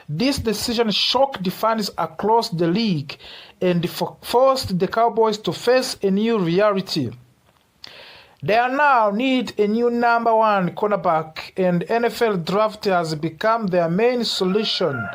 This decision shocked fans across the league and forced the Cowboys to face a new reality. They now need a new number one cornerback, and NFL draft has become their main solution.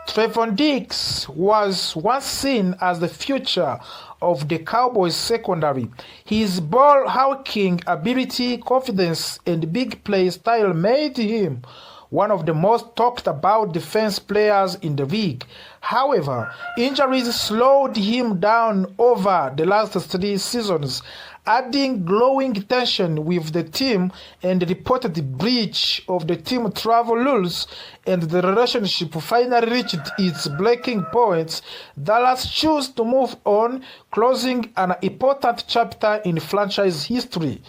Trevon Diggs was once seen as the future of the Cowboys secondary. His ball-hawking ability, confidence, and big play style made him one of the most talked about defense players in the league. However, injuries slowed him down over the last 3 seasons, adding growing tension with the team and reported breach of the team travel rules, and the relationship finally reached its breaking point. Dallas chose to move on, closing an important chapter in franchise history.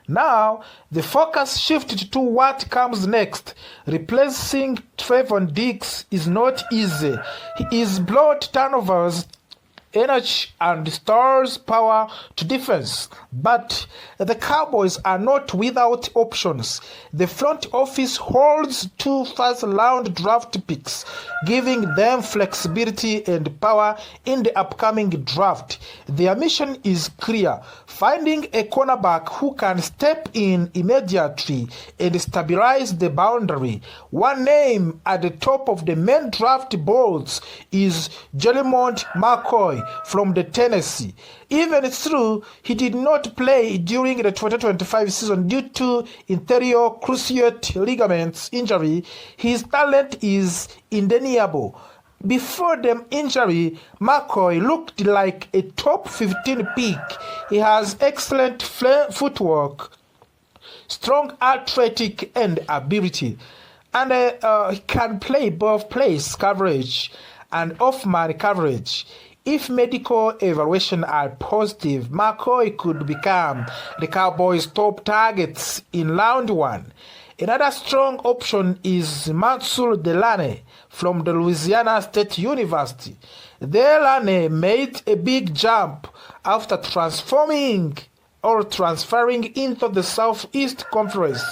Now, the focus shifted to what comes next. Replacing Trevon Diggs is not easy. His brought turnovers, energy, and stars power to defense. But the Cowboys are not without options. The front office holds 2 first-round draft picks, giving them flexibility and power in the upcoming draft. Their mission is clear: finding a cornerback who can step in immediately and stabilize the boundary. One name at the top of the main draft boards is Jeremiah McCoy from the Tennessee. Even though he did not play during the 2025 season due to anterior cruciate ligaments injury, his talent is undeniable. Before the injury, McCoy looked like a top 15 pick. He has excellent footwork, strong athletic and ability, and he can play both place coverage and off-man coverage. If medical evaluations are positive, McCoy could become the Cowboys' top targets in round 1. Another strong option is Mansour Delane from the Louisiana State University. Delane made a big jump after transferring into the Southeast Conference.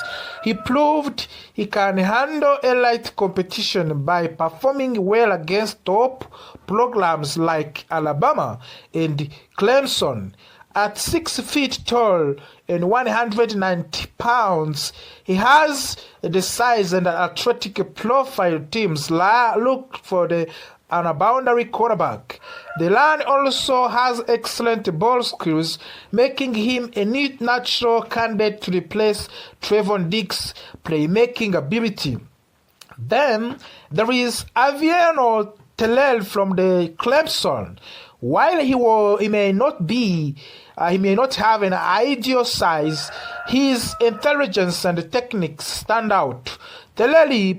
He proved he can handle elite competition by performing well against top programs like Alabama and Clemson. At 6 feet tall and 190 pounds, he has the size and athletic profile teams look for and a boundary cornerback. The line also has excellent ball skills, making him a neat natural candidate to replace Trevon Diggs' playmaking ability. Then there is Aviano Tellel from the Clemson. While he may not have an ideal size, his intelligence and techniques stand out. Tellel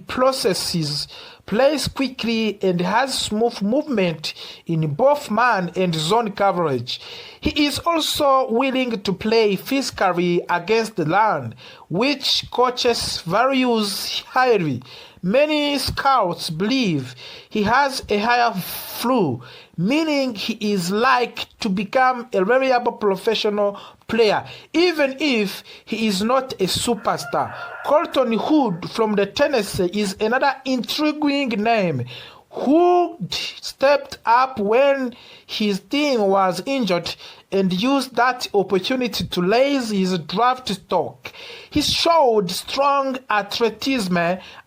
plays quickly and has smooth movement in both man and zone coverage. He is also willing to play physically against the run, which coaches values highly. Many scouts believe he has a higher floor, meaning he is like to become a reliable professional player, even if he is not a superstar. Colton Hood from the Tennessee is another intriguing name. Hood stepped up when his team was injured and used that opportunity to raise his draft stock. He showed strong athleticism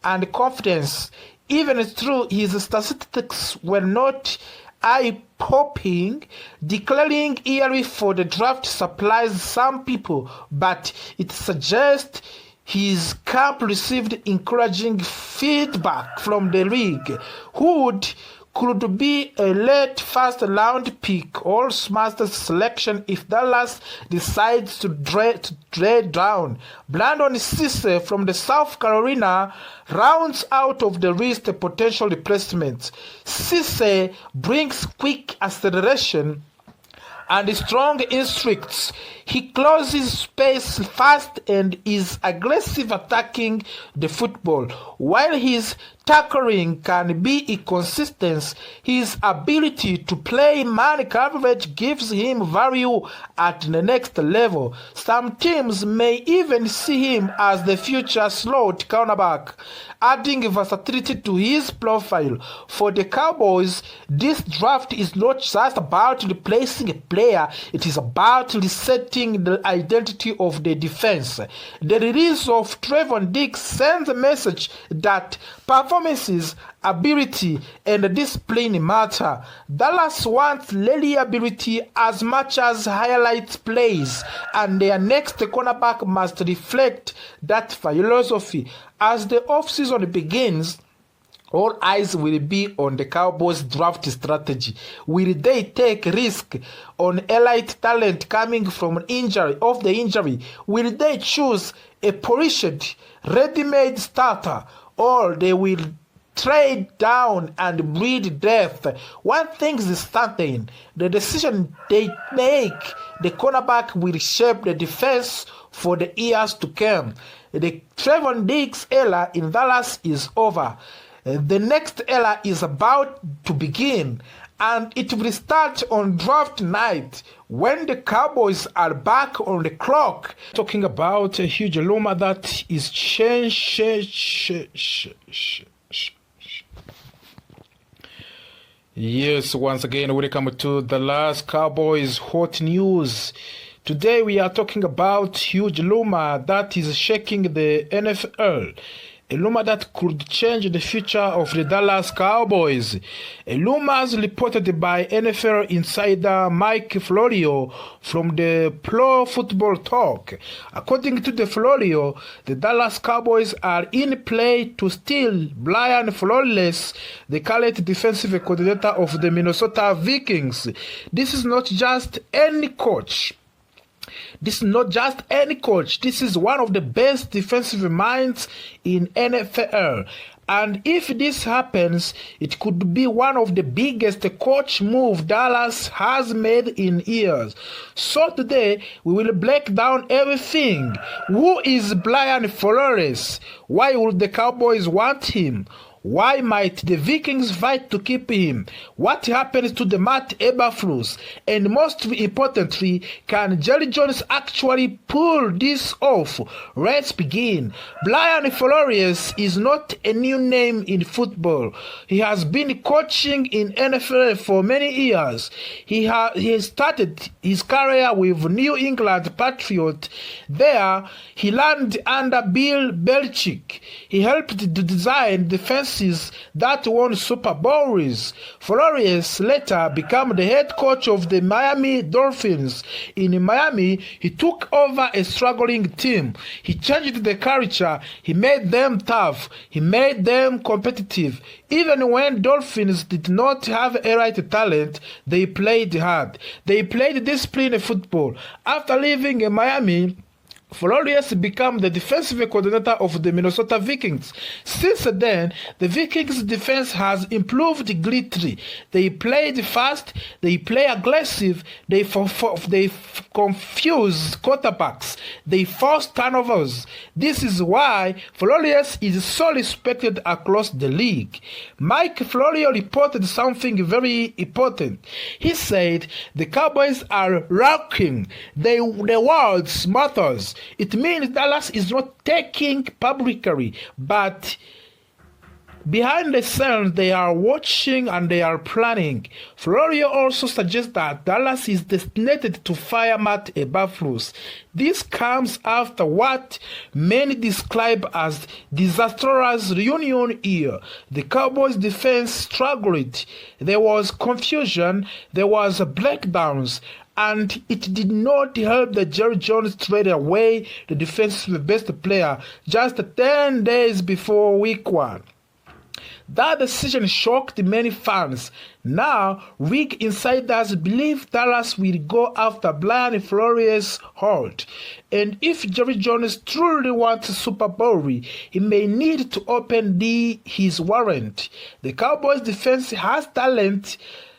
and confidence, even though his statistics were not eye-popping. Declaring early for the draft surprised some people, but it suggests his camp received encouraging feedback from the league. Hood could be a late first-round pick or smarter selection if Dallas decides to trade down. Brandon Cisse from the South Carolina rounds out of the list a potential replacement. Cisse brings quick acceleration and strong instincts. He closes space fast and is aggressive attacking the football. While his tackling can be inconsistent, his ability to play man coverage gives him value at the next level. Some teams may even see him as the future slot cornerback, adding versatility to his profile. For the Cowboys, this draft is not just about replacing a player, it is about resetting the identity of the defense. The release of Trevon Diggs sends a message that performances, ability, and discipline matter. Dallas wants reliability as much as highlight plays, and their next cornerback must reflect that philosophy. As the offseason begins, all eyes will be on the Cowboys' draft strategy. Will they take risk on elite talent coming from injury? Will they choose a polished, ready-made starter, or they will trade down and breed depth? One thing is certain: the decision they make, the cornerback will shape the defense for the years to come. The Trevon Diggs era in Dallas is over. The next era is about to begin, and it will start on draft night when the Cowboys are back on the clock. Talking about a huge rumor that is Yes, once again, welcome to the last Cowboys hot news. Today we are talking about huge rumor that is shaking the NFL. A rumor that could change the future of the Dallas Cowboys. A rumor reported by NFL insider Mike Florio from the Pro Football Talk. According to the Florio, the Dallas Cowboys are in play to steal Brian Flores, the current defensive coordinator of the Minnesota Vikings. This is not just any coach. This is one of the best defensive minds in NFL. And if this happens, it could be one of the biggest coach move Dallas has made in years. So today, we will break down everything. Who is Brian Flores? Why would the Cowboys want him? Why might the Vikings fight to keep him? What happens to the Matt Eberflus? And most importantly, can Jerry Jones actually pull this off? Let's begin. Brian Flores is not a new name in football. He has been coaching in NFL for many years. He started his career with New England Patriots. There, he learned under Bill Belichick. He helped to design defenses that won Super Bowls. Flores later became the head coach of the Miami Dolphins. In Miami, he took over a struggling team. He changed the culture. He made them tough. He made them competitive. Even when Dolphins did not have a right talent, they played hard. They played disciplined football. After leaving Miami, Flores became the defensive coordinator of the Minnesota Vikings. Since then, the Vikings' defense has improved greatly. They played fast, they play aggressive, they confuse quarterbacks, they force turnovers. This is why Flores is so respected across the league. Mike Florio reported something very important. He said the Cowboys are rocking. The words matters. It means Dallas is not taking publicly, but behind the scenes they are watching and they are planning. Florio also suggests that Dallas is destined to fire Matt Eberflus. This comes after what many describe as disastrous reunion year. The Cowboys' defense struggled. There was confusion, there was breakdowns, and it did not help that Jerry Jones traded away the defensive best player just 10 days before week 1. That decision shocked many fans. Now, weak insiders believe Dallas will go after Brian Flores' hold. And if Jerry Jones truly wants a Super Bowl, he may need to open his warrant. The Cowboys' defense has talent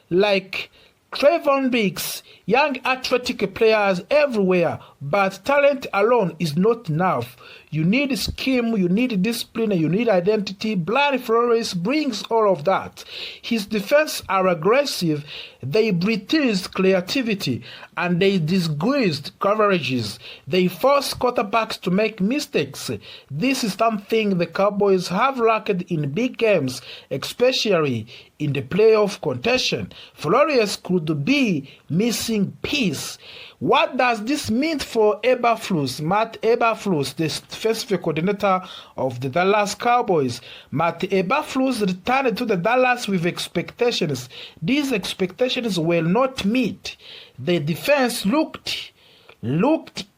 like Trevon Diggs, young athletic players everywhere, but talent alone is not enough. You need scheme, you need discipline, you need identity. Brian Flores brings all of that. His defense are aggressive, they breathed creativity, and they disguised coverages. They force quarterbacks to make mistakes. This is something the Cowboys have lacked in big games, especially in the playoff contention. Flores could be missing piece. What does this mean for Eberflus? Matt Eberflus, the defensive coordinator of the Dallas Cowboys. Matt Eberflus returned to the Dallas with expectations. These expectations were not met. The defense looked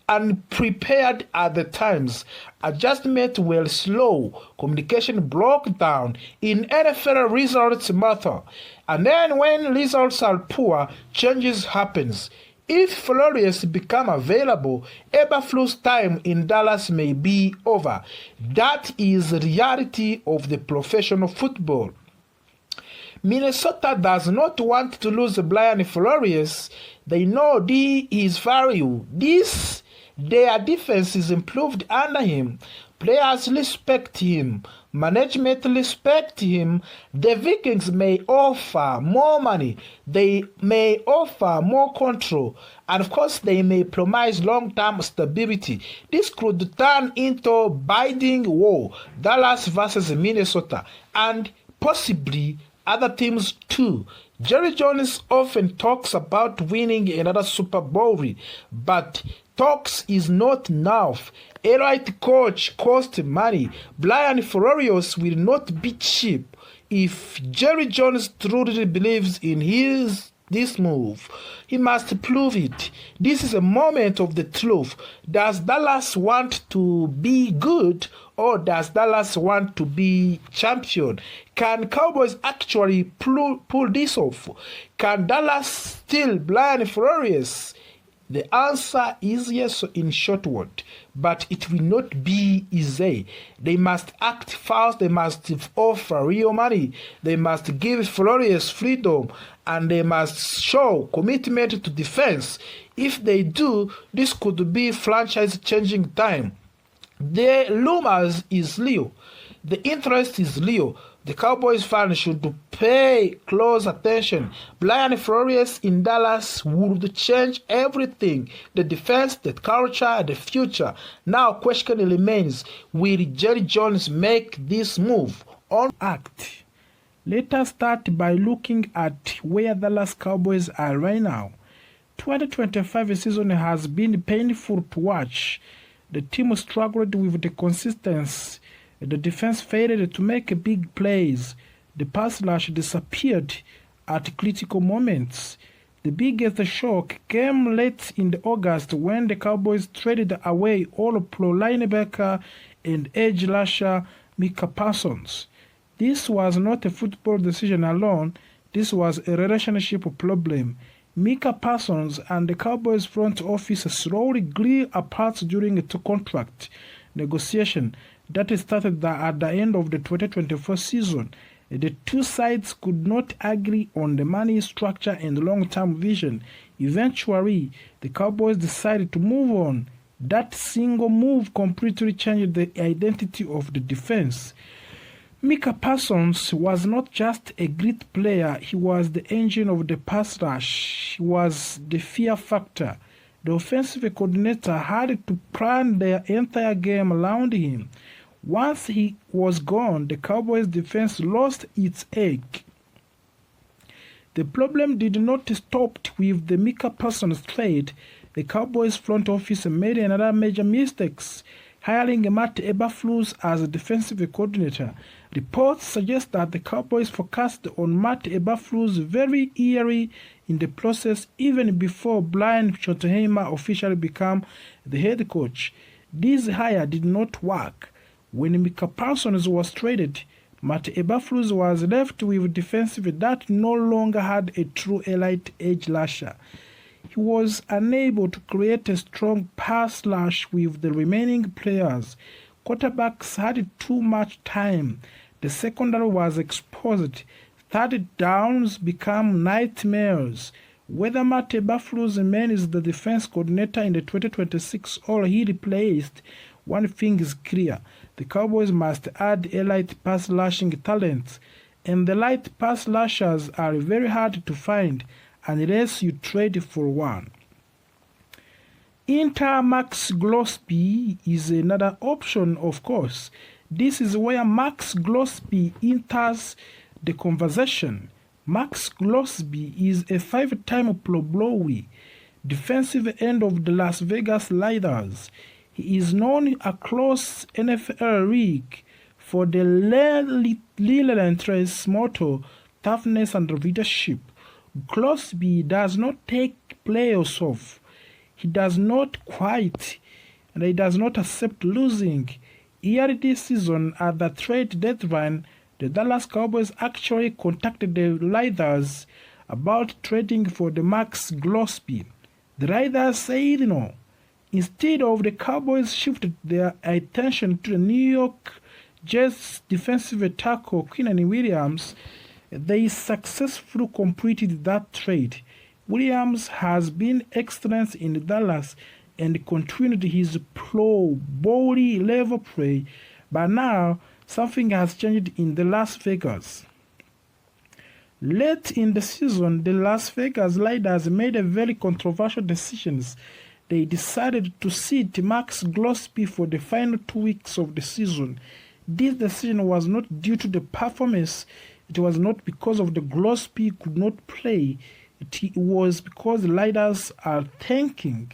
unprepared at the times. Adjustments were slow. Communication broke down. In NFL, results matter. And then when results are poor, changes happens. If Flores become available, Eberflus' time in Dallas may be over. That is the reality of the professional football. Minnesota does not want to lose Brian Flores. They know his value. Their defense is improved under him. Players respect him. Management respect him. The Vikings may offer more money. They may offer more control. And of course, they may promise long-term stability. This could turn into bidding war. Dallas versus Minnesota. And possibly other teams too. Jerry Jones often talks about winning another Super Bowl, but talks is not enough. A right coach costs money. Brian Flores will not be cheap. If Jerry Jones truly believes in this move, he must prove it. This is a moment of the truth. Does Dallas want to be good, or does Dallas want to be champion? Can Cowboys actually pull this off? Can Dallas steal Brian Flores? The answer is yes in short word, but it will not be easy. They must act fast, they must offer real money, they must give Flores freedom, and they must show commitment to defense. If they do, this could be franchise-changing time. The rumors is real. The interest is real. The Cowboys fans should pay close attention. Brian Flores in Dallas would change everything. The defense, the culture, the future. Now question remains, will Jerry Jones make this move on act? Let us start by looking at where Dallas Cowboys are right now. 2025 season has been painful to watch. The team struggled with the consistency. The defense failed to make big plays. The pass rush disappeared at critical moments. The biggest shock came late in August when the Cowboys traded away All-Pro linebacker and edge rusher Micah Parsons. This was not a football decision alone. This was a relationship problem. Micah Parsons and the Cowboys front office slowly grew apart during a contract negotiation that started at the end of the 2024 season. The two sides could not agree on the money structure and long-term vision. Eventually, the Cowboys decided to move on. That single move completely changed the identity of the defense. Micah Parsons was not just a great player, he was the engine of the pass rush. He was the fear factor. The offensive coordinator had to plan their entire game around him. Once he was gone, the Cowboys' defense lost its edge. The problem did not stop with the Micah Parsons trade. The Cowboys' front office made another major mistake, hiring Matt Eberflus as a defensive coordinator. Reports suggest that the Cowboys focused on Matt Eberflus very early in the process, even before Brian Schottenheimer officially became the head coach. This hire did not work. When Micah Parsons was traded, Matt Eberflus was left with defensive that no longer had a true elite edge rusher. He was unable to create a strong pass rush with the remaining players. Quarterbacks had too much time. The secondary was exposed. Third downs became nightmares. Whether Matt Eberflus remains the defense coordinator in the 2026 or he replaced one thing is clear. The Cowboys must add elite pass rushing talents, and the elite pass rushers are very hard to find unless you trade for one. Inter Max Grosby is another option, of course. This is where Max Grosby enters the conversation. Max Grosby is a 5-time Pro Bowler, defensive end of the Las Vegas Raiders. He is known across NFL league for the relentless motto, toughness and leadership. Grosby does not take players off. He does not quit, and he does not accept losing. Early this season, at the trade deadline, the Dallas Cowboys actually contacted the Raiders about trading for the Max Grosby. The Raiders said no. Instead of, the Cowboys shifted their attention to the New York Jets defensive tackle Quinnen Williams. They successfully completed that trade. Williams has been excellent in Dallas and continued his Pro Bowl level play, but now something has changed in the Las Vegas. Late in the season, the Las Vegas Raiders made a very controversial decision. They decided to sit Max Grosby for the final 2 weeks of the season. This decision was not due to the performance. It was not because of the Grosby could not play. It was because the Raiders are tanking.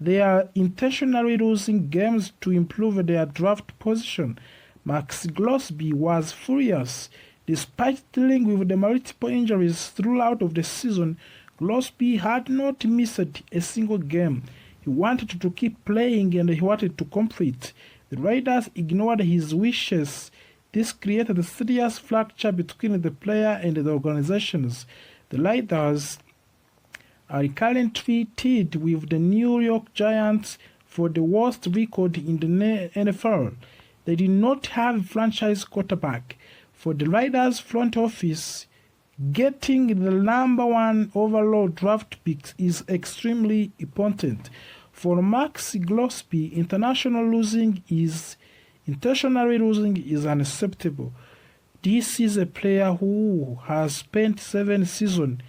They are intentionally losing games to improve their draft position. Max Grosby was furious. Despite dealing with the multiple injuries throughout of the season, Grosby had not missed a single game. He wanted to keep playing and he wanted to compete. The Raiders ignored his wishes. This created a serious fracture between the player and the organizations. The Raiders are currently tied with the New York Giants for the worst record in the NFL. They did not have a franchise quarterback. For the Raiders front office, getting the number 1 overall draft pick is extremely important. For Max Grosby, intentionally losing is unacceptable. This is a player who has spent 7 seasons